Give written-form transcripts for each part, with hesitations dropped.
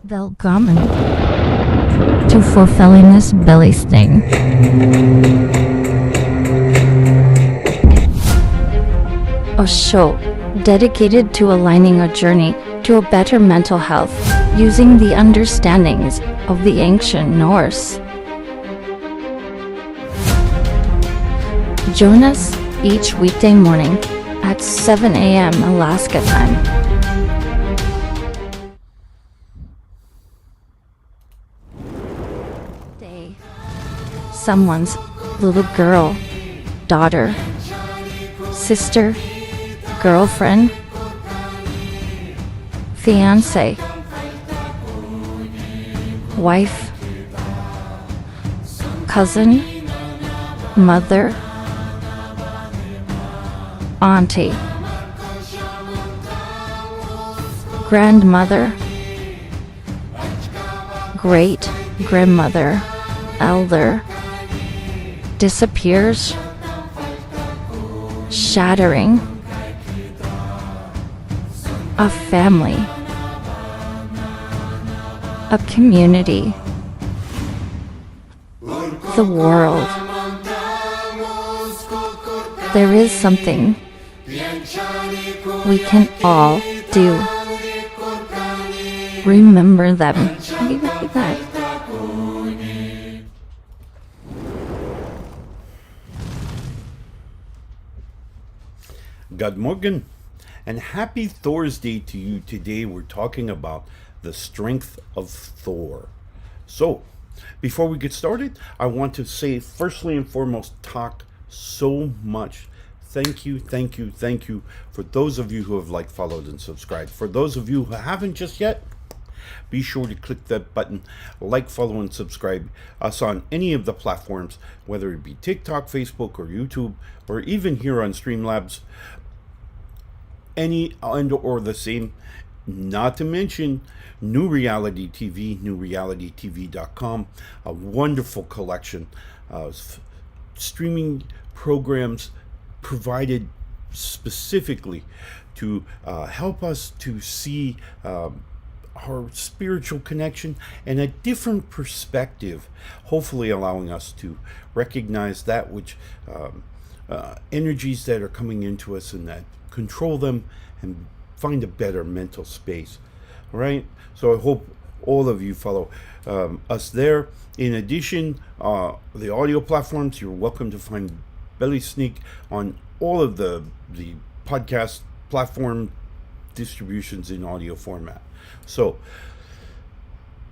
Welcome to Fulfilling This Belly Sting. A show dedicated to aligning a journey to a better mental health using the understandings of the ancient Norse. Join us each weekday morning at 7 a.m. Alaska time. Someone's little girl, daughter, sister, girlfriend, fiance, wife, cousin, mother, auntie, grandmother, great grandmother, elder, disappears, shattering, a family, a community, the world. There is something we can all do. Remember them. Like that. Good morning and happy Thor's Day to you. Today we're talking about the strength of Thor. So, before we get started, I want to say firstly and foremost, talk so much. Thank you for those of you who have liked, followed, and subscribed. For those of you who haven't just yet, be sure to click that button, like, follow, and subscribe us on any of the platforms, whether it be TikTok, Facebook, or YouTube, or even here on Streamlabs. Any and or the same, not to mention New Reality TV, newrealitytv.com, a wonderful collection of streaming programs provided specifically to help us to see our spiritual connection and a different perspective, hopefully allowing us to recognize that which energies that are coming into us and that control them and find a better mental space. All right, so I hope all of you follow us there. In addition, the audio platforms, you're welcome to find Belly Sneak on all of the podcast platform distributions in audio format. So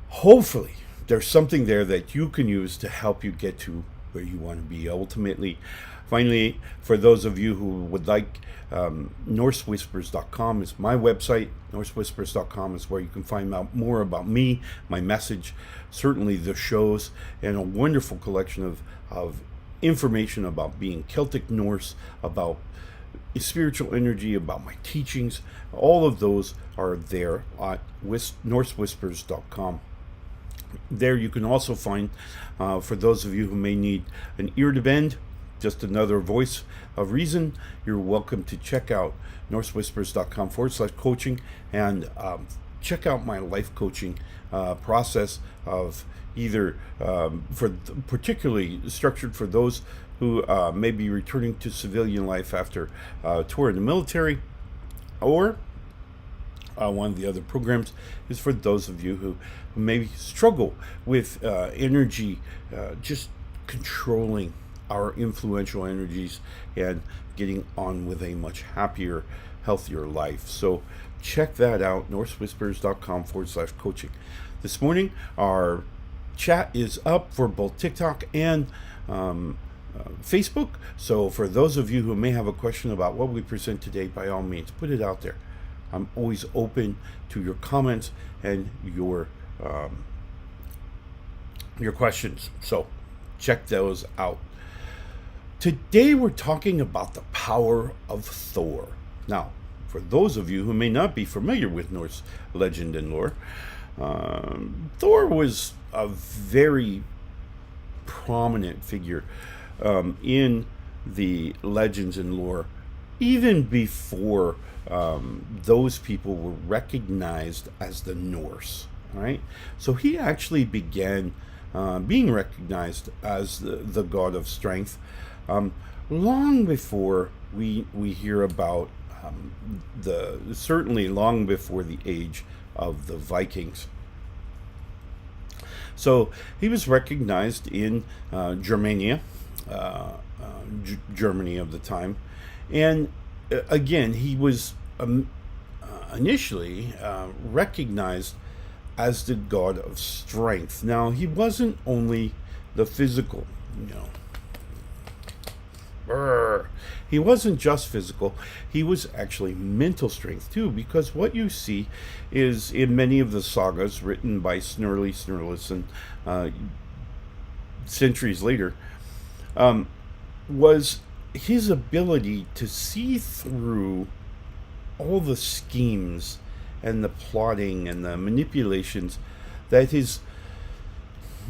hopefully there's something there that you can use to help you get to where you want to be ultimately. Finally, for those of you who would like, NorseWhispers.com is my website. NorseWhispers.com is where you can find out more about me, my message, certainly the shows, and a wonderful collection of information about being Celtic Norse, about spiritual energy, about my teachings. All of those are there at NorseWhispers.com. There you can also find, for those of you who may need an ear to bend, just another voice of reason, you're welcome to check out NorseWhispers.com/coaching and check out my life coaching process of either particularly structured for those who may be returning to civilian life after a tour in the military, or one of the other programs is for those of you who maybe struggle with energy, just controlling our influential energies and getting on with a much happier, healthier life. So check that out, NorseWhispers.com/coaching. This morning, our chat is up for both TikTok and Facebook. So for those of you who may have a question about what we present today, by all means, put it out there. I'm always open to your comments and your questions. So check those out. Today we're talking about the power of Thor. Now, for those of you who may not be familiar with Norse legend and lore, Thor was a very prominent figure in the legends and lore, even before those people were recognized as the Norse. All right, so he actually began being recognized as the god of strength long before we hear about certainly long before the age of the Vikings. So he was recognized in Germania, Germany of the time, and again he was initially recognized as the god of strength. Now he wasn't only the physical, he wasn't just physical, he was actually mental strength too, because what you see is in many of the sagas written by Snorlason centuries later, was his ability to see through all the schemes and the plotting and the manipulations that his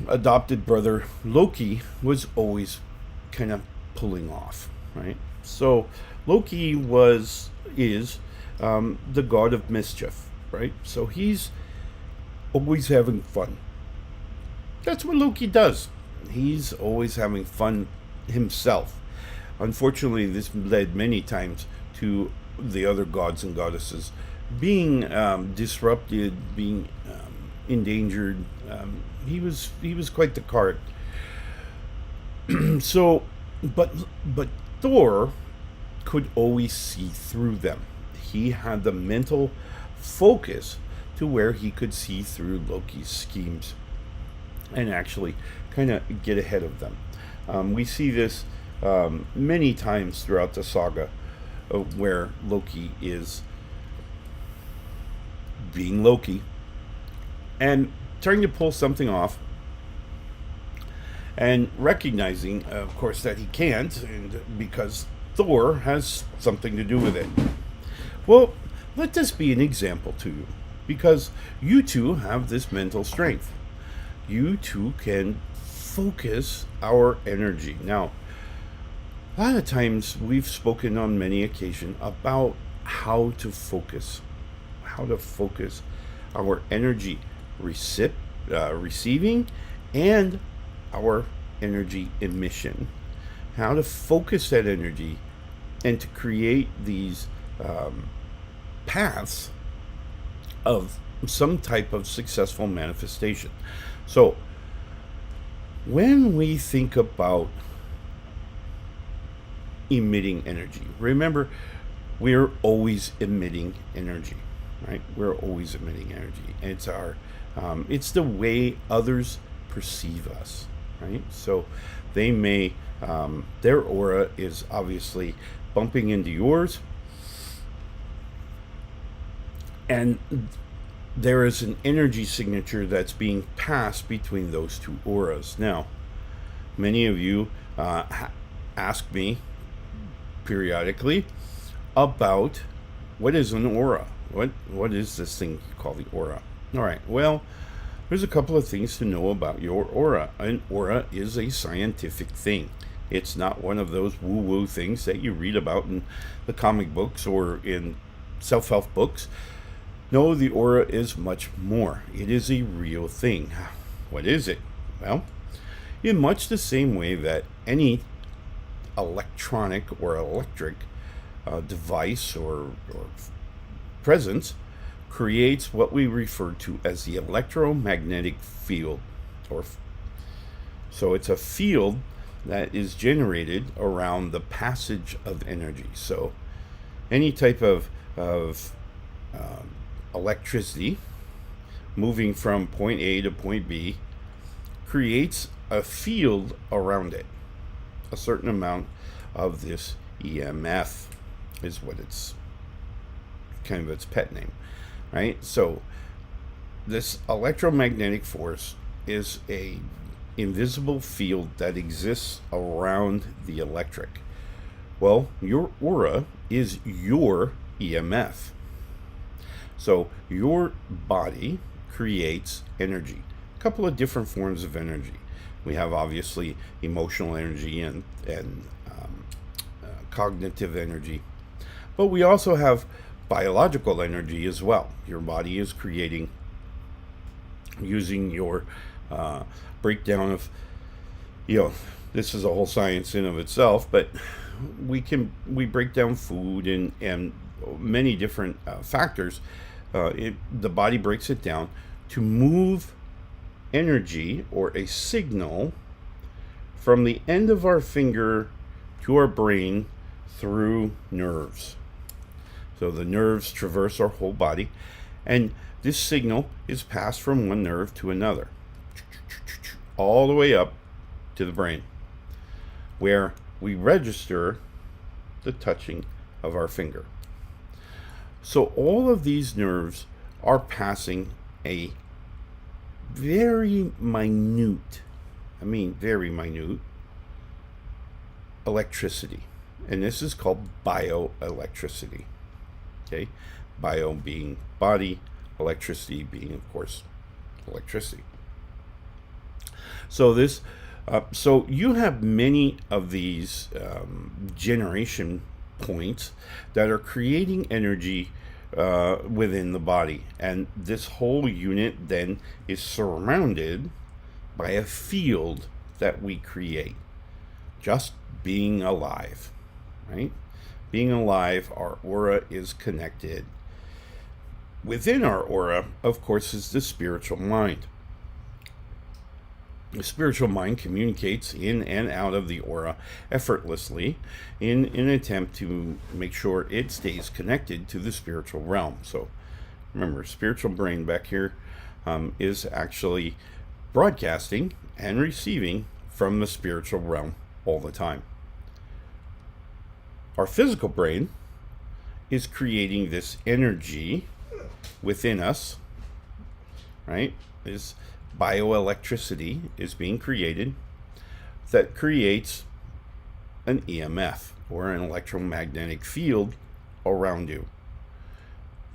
adopted brother Loki was always kind of pulling off, right? So Loki is the god of mischief, right? So he's always having fun. That's what Loki does. He's always having fun himself. Unfortunately, this led many times to the other gods and goddesses being disrupted, being endangered. He was quite the card. So, but Thor could always see through them. He had the mental focus to where he could see through Loki's schemes and actually kind of get ahead of them. We see this many times throughout the saga, where Loki is being Loki and trying to pull something off, and recognizing, of course, that he can't, and because Thor has something to do with it. Well, let this be an example to you, because you too have this mental strength. You too can focus our energy. Now, a lot of times we've spoken on many occasions about how to focus our energy receiving and our energy emission. How to focus that energy and to create these paths of some type of successful manifestation. So, when we think about emitting energy, remember, we're always emitting energy, right? We're always emitting energy. It's it's the way others perceive us, right? So they may, their aura is obviously bumping into yours, and there is an energy signature that's being passed between those two auras. Now, many of you ask me periodically about what is an aura. What is this thing you call the aura? All right, well, there's a couple of things to know about your aura. An aura is a scientific thing. It's not one of those woo-woo things that you read about in the comic books or in self-help books. No, the aura is much more. It is a real thing. What is it? Well, in much the same way that any electronic or electric device or presence creates what we refer to as the electromagnetic field. So it's a field that is generated around the passage of energy. So any type of electricity moving from point A to point B creates a field around it. A certain amount of this EMF is what it's kind of its pet name, right? So this electromagnetic force is a invisible field that exists around the electric. Well, your aura is your EMF. So your body creates energy, a couple of different forms of energy. We have obviously emotional energy and cognitive energy, but we also have biological energy as well. Your body is creating using your breakdown of, this is a whole science in of itself, but we break down food and many different factors. The body breaks it down to move energy or a signal from the end of our finger to our brain through nerves. So the nerves traverse our whole body, and this signal is passed from one nerve to another, all the way up to the brain, where we register the touching of our finger. So all of these nerves are passing a very minute electricity. And this is called bioelectricity. Okay? Bio being body, electricity being, of course, electricity. So so you have many of these generation points that are creating energy within the body, and this whole unit then is surrounded by a field that we create, just being alive, right? Being alive, our aura is connected. Within our aura, of course, is the spiritual mind. The spiritual mind communicates in and out of the aura effortlessly in an attempt to make sure it stays connected to the spiritual realm. So remember, spiritual brain back here is actually broadcasting and receiving from the spiritual realm all the time. Our physical brain is creating this energy within us, right? This bioelectricity is being created that creates an EMF, or an electromagnetic field, around you.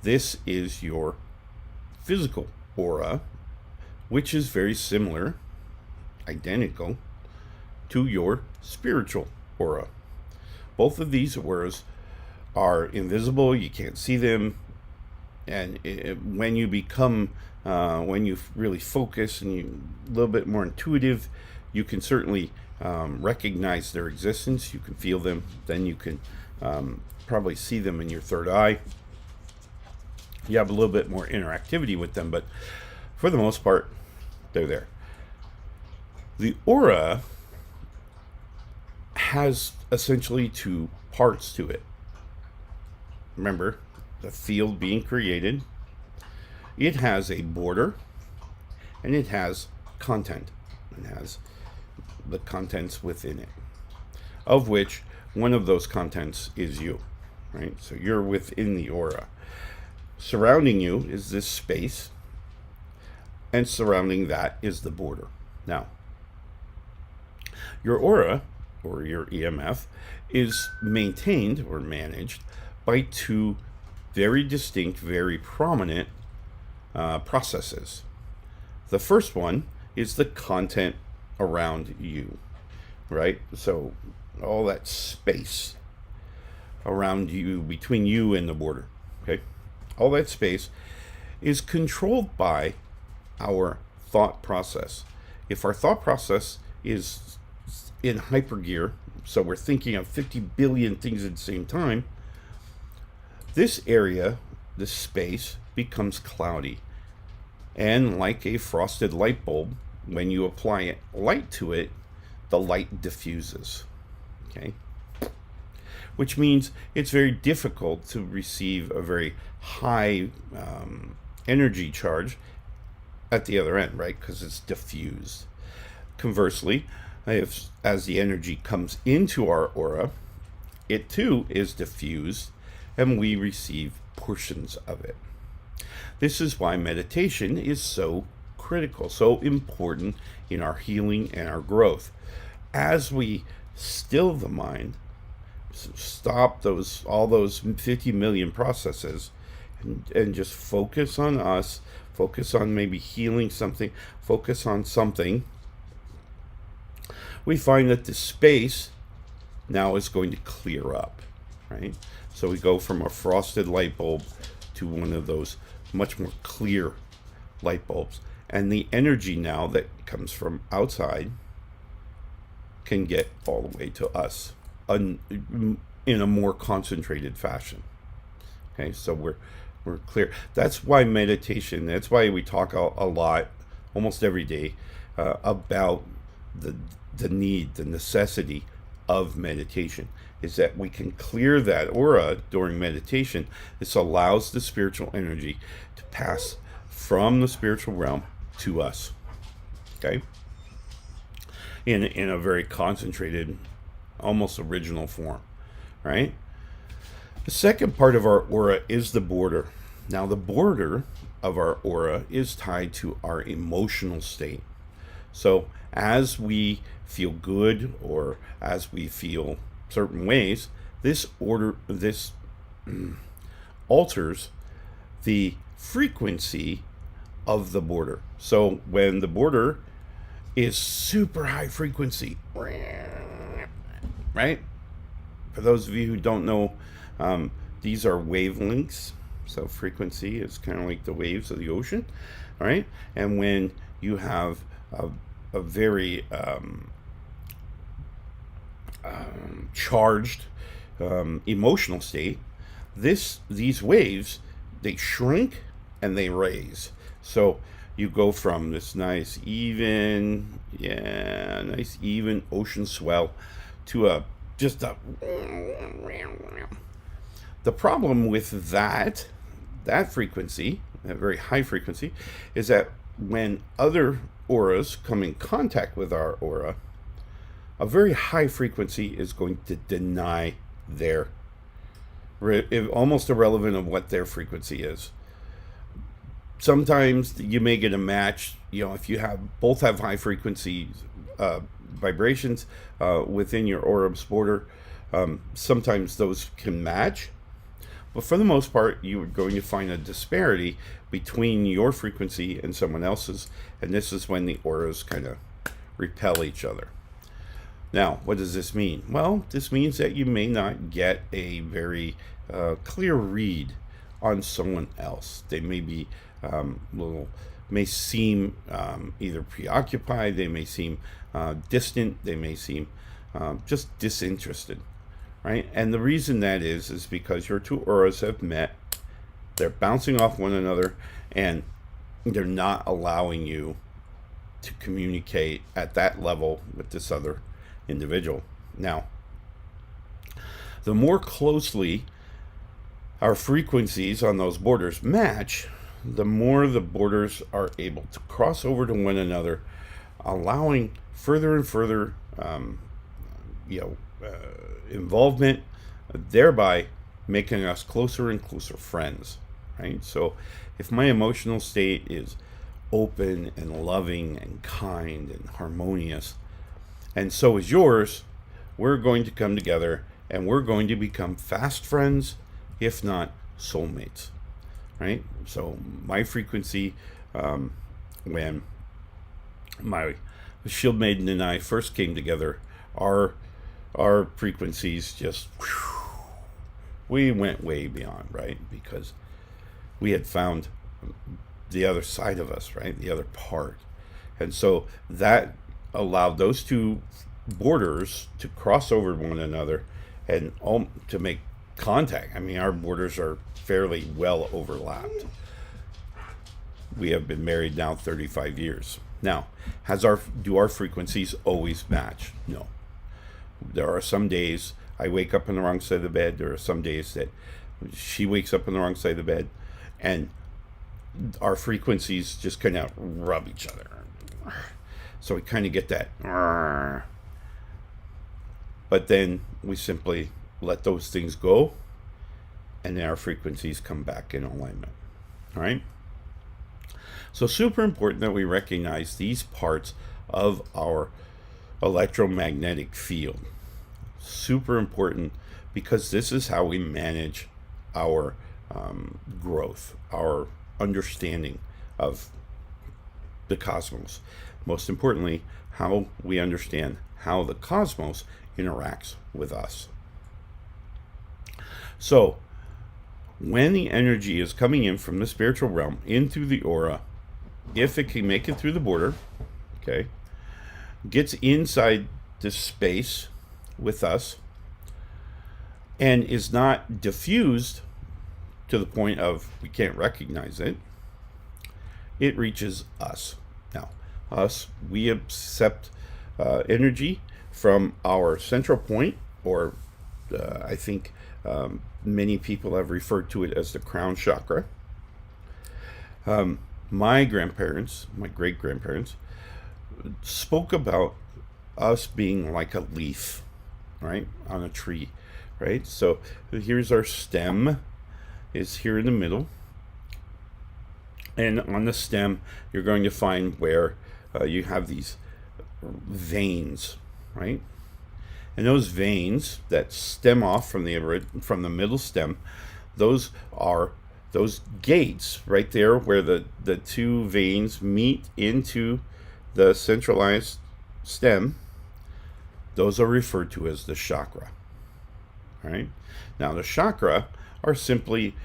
This is your physical aura, which is very similar, identical, to your spiritual aura. Both of these auras are invisible, you can't see them, and when you become when you really focus and you're a little bit more intuitive, you can certainly recognize their existence. You can feel them. Then you can probably see them in your third eye. You have a little bit more interactivity with them, but for the most part, they're there. The aura has essentially two parts to it. Remember, the field being created, it has a border and it has content. It has the contents within it, of which one of those contents is you, right? So you're within the aura. Surrounding you is this space, and surrounding that is the border. Now, your aura, or your EMF, is maintained or managed by two very distinct, very prominent processes. The first one is the content around you, right? So all that space around you, between you and the border, okay? All that space is controlled by our thought process. If our thought process is in hypergear, so we're thinking of 50 billion things at the same time, this area, this space, becomes cloudy. And like a frosted light bulb, when you apply light to it, the light diffuses. Okay? Which means it's very difficult to receive a very high energy charge at the other end, right? Because it's diffused. Conversely, as the energy comes into our aura, it too is diffused, and we receive portions of it. This is why meditation is so critical, so important in our healing and our growth. As we still the mind, stop all those 50 million processes, and just focus on us, focus on maybe healing something, focus on something, we find that the space now is going to clear up, right? So we go from a frosted light bulb to one of those much more clear light bulbs. And the energy now that comes from outside can get all the way to us in a more concentrated fashion. Okay, so we're clear. That's why meditation, that's why we talk a lot, almost every day, about the need, the necessity of meditation, is that we can clear that aura during meditation. This allows the spiritual energy to pass from the spiritual realm to us. Okay? In a very concentrated, almost original form, right? The second part of our aura is the border. Now, the border of our aura is tied to our emotional state. So, as we feel good or as we feel certain ways, this alters the frequency of the border. So, when the border is super high frequency, right? For those of you who don't know, these are wavelengths. So frequency is kind of like the waves of the ocean, right? And when you have a very charged emotional state, these waves, they shrink and they raise. So you go from this nice even ocean swell to the problem with that frequency, that very high frequency, is that when other auras come in contact with our aura, a very high frequency is going to deny their, almost irrelevant of what their frequency is. Sometimes you may get a match, if you both have high frequency vibrations within your aura's border. Sometimes those can match, but for the most part, you're going to find a disparity between your frequency and someone else's, and this is when the auras kind of repel each other. Now, what does this mean? Well, this means that you may not get a very clear read on someone else. They may be may seem either preoccupied, they may seem distant, they may seem just disinterested, right? And the reason that is because your two auras have met, they're bouncing off one another, and they're not allowing you to communicate at that level with this other individual. Now, the more closely our frequencies on those borders match, the more the borders are able to cross over to one another, allowing further and further involvement, thereby making us closer and closer friends, right? So if my emotional state is open and loving and kind and harmonious, and so is yours, we're going to come together and we're going to become fast friends, if not soulmates, right? So my frequency, when my Shield Maiden and I first came together, our frequencies just, we went way beyond, right? Because we had found the other side of us, right? The other part. And so that allowed those two borders to cross over one another and to make contact. I mean, our borders are fairly well overlapped. We have been married now 35 years. Now, do our frequencies always match? No. There are some days I wake up on the wrong side of the bed. There are some days that she wakes up on the wrong side of the bed, and our frequencies just kind of rub each other. So we kind of get that. But then we simply let those things go, and then our frequencies come back in alignment. All right? So super important that we recognize these parts of our electromagnetic field. Super important, because this is how we manage our growth, our understanding of the cosmos. Most importantly, how we understand how the cosmos interacts with us. So, when the energy is coming in from the spiritual realm into the aura, if it can make it through the border, okay, gets inside this space with us and is not diffused to the point of we can't recognize it, it reaches us. Now, us, we accept energy from our central point, or I think many people have referred to it as the crown chakra. My grandparents, my great-grandparents, spoke about us being like a leaf, right, on a tree, right? So here's our stem, is here in the middle. And on the stem, you're going to find where you have these veins, right? And those veins that stem off from the middle stem, those are those gates right there where the two veins meet into the centralized stem. Those are referred to as the chakra, right? Now, the chakra are simply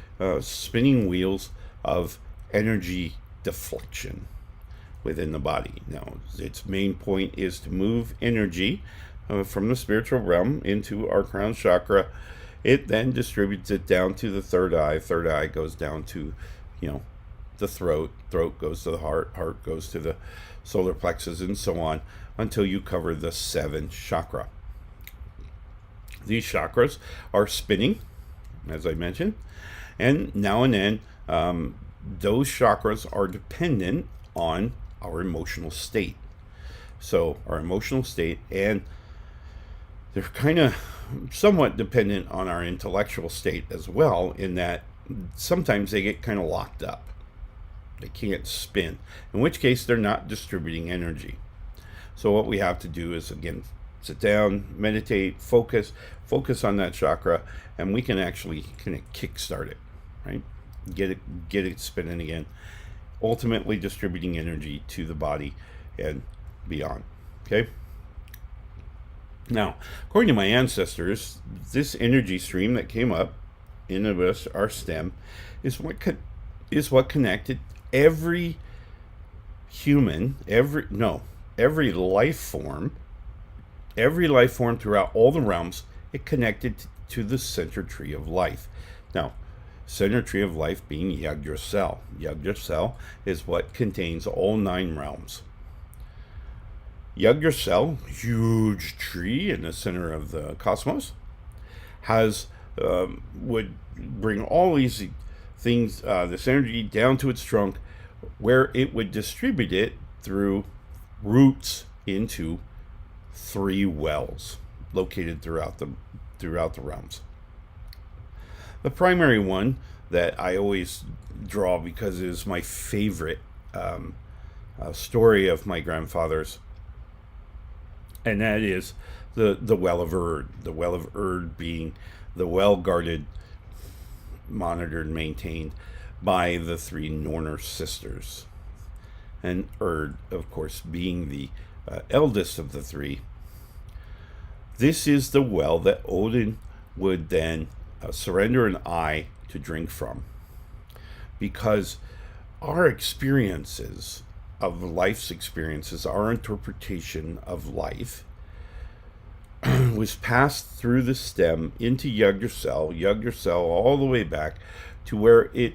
spinning wheels of energy deflection within the body. Now, its main point is to move energy from the spiritual realm into our crown chakra. It then distributes it down to the third eye. Third eye goes down to, the throat. Throat goes to the heart. Heart goes to the solar plexus, and so on, until you cover the 7 chakra. These chakras are spinning, as I mentioned, and now and then those chakras are dependent on our emotional state. So our emotional state, and they're kind of somewhat dependent on our intellectual state as well, in that sometimes they get kind of locked up. They can't spin, in which case they're not distributing energy. So what we have to do is, again, sit down, meditate, focus on that chakra, and we can actually kind of kickstart it, right? Get it spinning again, ultimately distributing energy to the body and beyond. Okay. Now, according to my ancestors, this energy stream that came up in our stem is what connected every human, every life form throughout all the realms. It connected to the center tree of life. Now, center tree of life being Yggdrasil. Yggdrasil is what contains all 9 realms. Yggdrasil, huge tree in the center of the cosmos, would bring all these things, this energy down to its trunk, where it would distribute it through roots into 3 wells located throughout the realms. The primary one that I always draw, because it is my favorite story of my grandfather's, and that is the Well of Erd. The Well of Erd being the well guarded, monitored, maintained by the 3 Norse sisters, and Erd, of course, being the eldest of the 3. This is the well that Odin would then surrender an eye to drink from, because our experiences of life's experiences, our interpretation of life, was passed through the stem into Yggdrasil all the way back to where it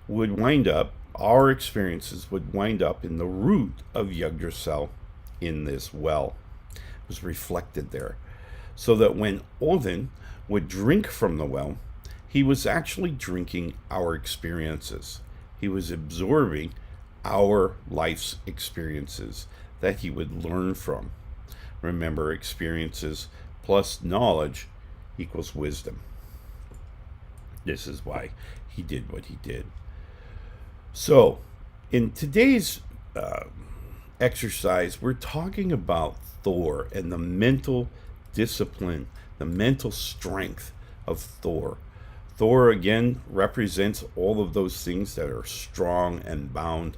would wind up. Our experiences would wind up in the root of Yggdrasil in this well. It was reflected there. So that when Odin would drink from the well, he was actually drinking our experiences. He was absorbing our life's experiences that he would learn from. Remember, experiences plus knowledge equals wisdom. This is why he did what he did. So, in today's exercise, we're talking about Thor and the mental discipline, the mental strength of Thor. Thor, again, represents all of those things that are strong and bound.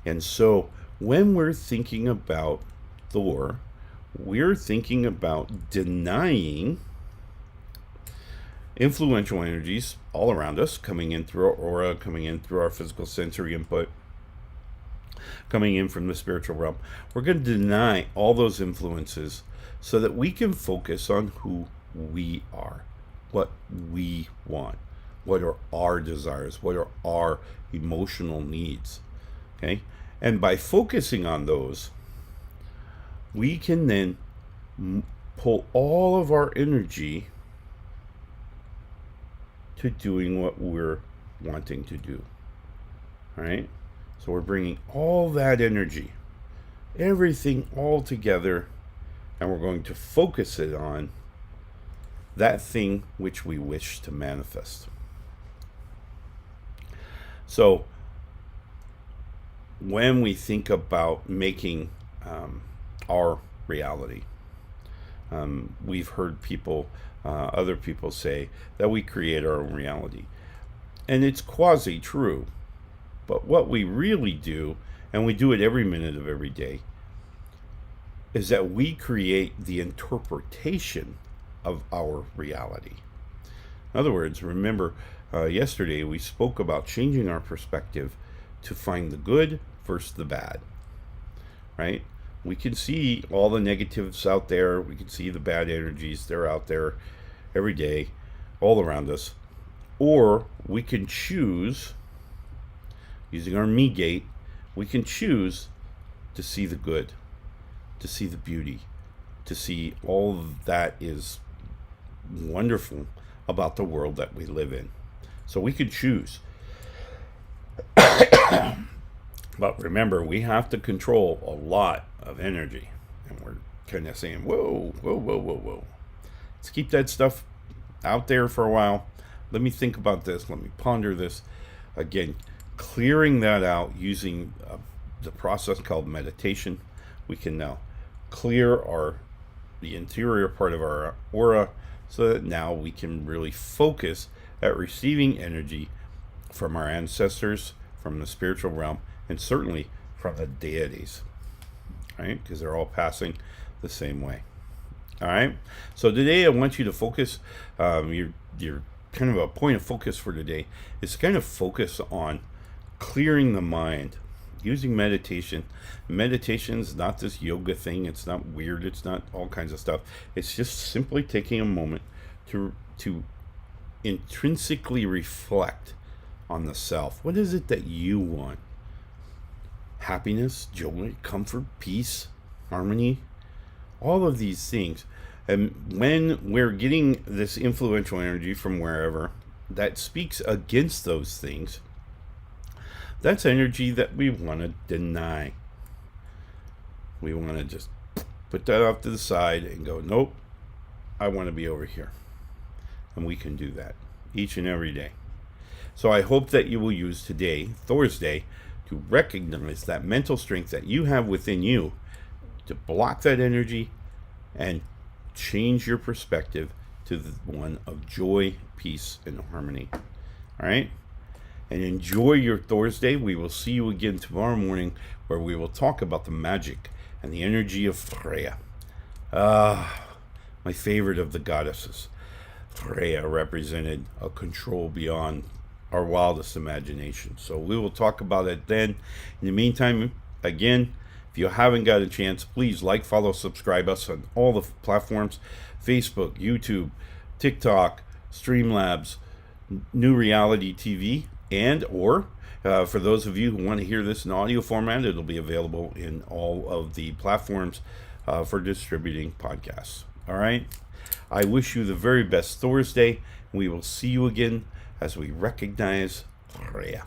And so, when we're thinking about Thor, we're thinking about denying influential energies all around us, coming in through our aura, coming in through our physical sensory input, coming in from the spiritual realm. We're going to deny all those influences so that we can focus on who we are, what we want, what are our desires, what are our emotional needs. Okay? And by focusing on those, we can then pull all of our energy to doing what we're wanting to do. All right? So we're bringing all that energy, everything all together, and we're going to focus it on that thing which we wish to manifest. So when we think about making our reality, we've heard other people say that we create our own reality. And it's quasi-true. But what we really do, and we do it every minute of every day, is that we create the interpretation of our reality. In other words, remember, yesterday we spoke about changing our perspective to find the good versus the bad, right? We can see all the negatives out there. We can see the bad energies. They're out there every day, all around us. Or we can choose, using our me gate, we can choose to see the good, to see the beauty, to see all that is wonderful about the world that we live in. So we can choose. But remember, we have to control a lot of energy. And we're kind of saying, whoa, whoa, whoa, whoa, whoa. Let's keep that stuff out there for a while. Let me think about this. Let me ponder this. Again, clearing that out using the process called meditation. We can now clear the interior part of our aura so that now we can really focus at receiving energy from our ancestors, from the spiritual realm, and certainly from the deities, right? Because they're all passing the same way. All right. So today I want you to focus. Your kind of a point of focus for today is kind of focus on clearing the mind using meditation. Meditation is not this yoga thing. It's not weird. It's not all kinds of stuff. It's just simply taking a moment to intrinsically reflect on the self. What is it that you want? Happiness, joy, comfort, peace, harmony, all of these things. And when we're getting this influential energy from wherever that speaks against those things, that's energy that we want to deny. We want to just put that off to the side and go, nope, I want to be over here. And we can do that each and every day. So I hope that you will use today, Thor's Day, to recognize that mental strength that you have within you to block that energy and change your perspective to the one of joy, peace, and harmony. All right? And enjoy your Thor's Day. We will see you again tomorrow morning where we will talk about the magic and the energy of Freya. My favorite of the goddesses. Freya represented a control beyond our wildest imagination. So we will talk about it then. In the meantime, again, if you haven't got a chance, please like, follow, subscribe us on all the platforms: Facebook, YouTube, TikTok, Streamlabs, New Reality TV, and or for those of you who want to hear this in audio format, it'll be available in all of the platforms for distributing podcasts. All right. I wish you the very best Thor's Day. We will see you again as we recognize Freya.